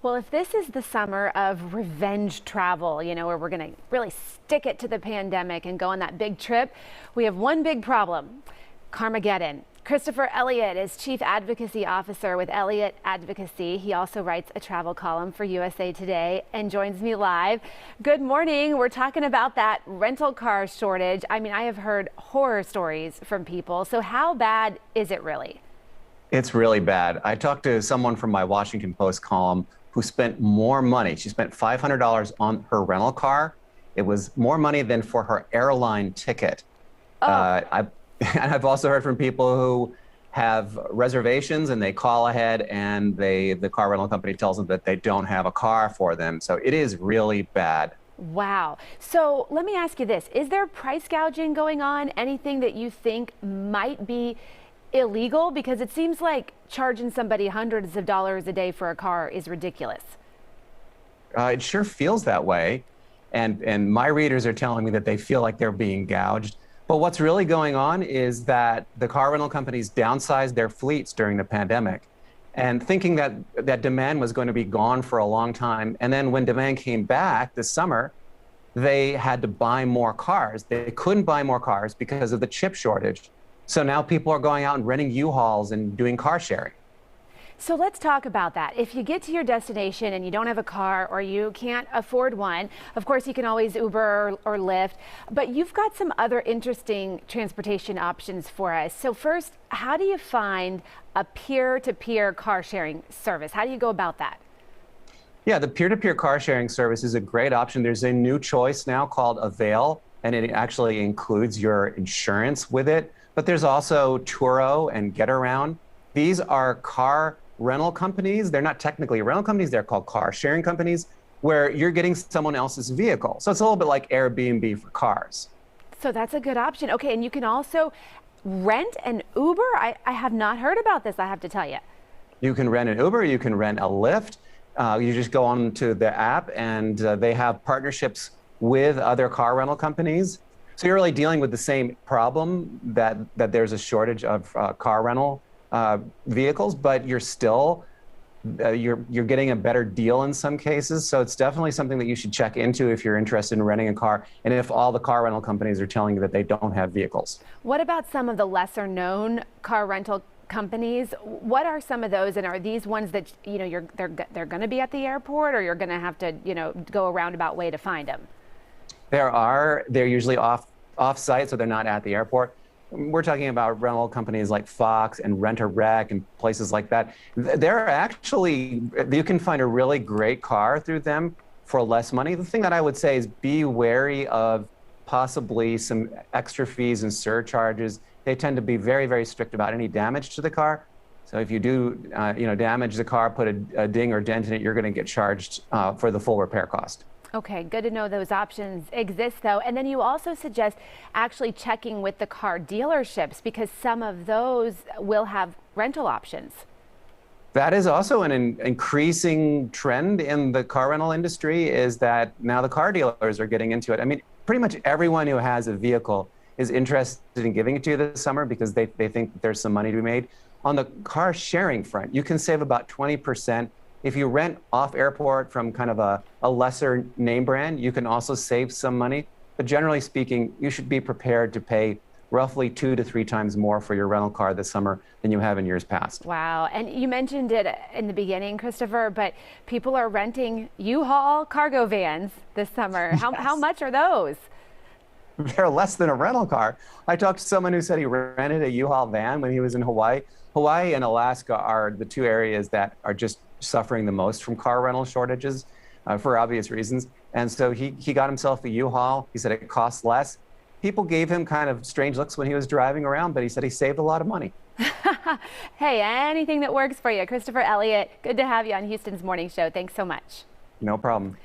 Well, if this is the summer of revenge travel, where we're going to really stick it to the pandemic and go on that big trip, we have one big problem: carmageddon. Christopher Elliott is Chief Advocacy Officer with Elliott Advocacy. He also writes a travel column for USA Today and joins me live. Good morning. We're talking about that rental car shortage. I mean, I have heard horror stories from people. So how bad is it really? It's really bad. I talked to someone from my Washington Post column who spent more money. She spent $500 on her rental car. It was more money than for her airline ticket. Oh. I've also heard from people who have reservations and they call ahead and the car rental company tells them that they don't have a car for them. So it is really bad. Wow. So let me ask you this. Is there price gouging going on? Anything that you think might be illegal? Because it seems like charging somebody hundreds of dollars a day for a car is ridiculous. It sure feels that way. And my readers are telling me that they feel like they're being gouged. But what's really going on is that the car rental companies downsized their fleets during the pandemic and thinking that demand was going to be gone for a long time. And then when demand came back this summer, they had to buy more cars. They couldn't buy more cars because of the chip shortage. So now people are going out and renting U-Hauls and doing car sharing. So let's talk about that. If you get to your destination and you don't have a car or you can't afford one, of course you can always Uber or Lyft, but you've got some other interesting transportation options for us. So first, how do you find a peer-to-peer car sharing service? How do you go about that? Yeah, the peer-to-peer car sharing service is a great option. There's a new choice now called Avail, and it actually includes your insurance with it. But there's also Turo and Getaround. These are car rental companies. They're not technically rental companies. They're called car sharing companies where you're getting someone else's vehicle. So it's a little bit like Airbnb for cars. So that's a good option. Okay, and you can also rent an Uber? I have not heard about this, I have to tell you. You can rent an Uber, you can rent a Lyft. You just go on to the app and they have partnerships with other car rental companies. So you're really dealing with the same problem that there's a shortage of car rental vehicles, but you're still you're getting a better deal in some cases. So it's definitely something that you should check into if you're interested in renting a car, and if all the car rental companies are telling you that they don't have vehicles. What about some of the lesser known car rental companies? What are some of those, and are these ones that they're going to be at the airport, or you're going to have to go a roundabout way to find them? They're usually off-site, so they're not at the airport. We're talking about rental companies like Fox and Rent-A-Wreck and places like that. They're actually, you can find a really great car through them for less money. The thing that I would say is be wary of possibly some extra fees and surcharges. They tend to be very, very strict about any damage to the car. So if you do, damage the car, put a ding or dent in it, you're going to get charged for the full repair cost. Okay, good to know those options exist, though. And then you also suggest actually checking with the car dealerships because some of those will have rental options. That is also an increasing trend in the car rental industry, is that now the car dealers are getting into it. I mean, pretty much everyone who has a vehicle is interested in giving it to you this summer because they think that there's some money to be made. On the car sharing front, you can save about 20%. If you rent off airport from kind of a lesser name brand, you can also save some money. But generally speaking, you should be prepared to pay roughly 2 to 3 times more for your rental car this summer than you have in years past. Wow. And you mentioned it in the beginning, Christopher, but people are renting U-Haul cargo vans this summer. Yes. How much are those? They're less than a rental car. I talked to someone who said he rented a U-Haul van when he was in Hawaii. Hawaii and Alaska are the two areas that are just suffering the most from car rental shortages for obvious reasons. And so he got himself a U-Haul. He said it costs less. People gave him kind of strange looks when he was driving around, but he said he saved a lot of money. Hey, anything that works for you. Christopher Elliott, good to have you on Houston's Morning Show. Thanks so much. No problem.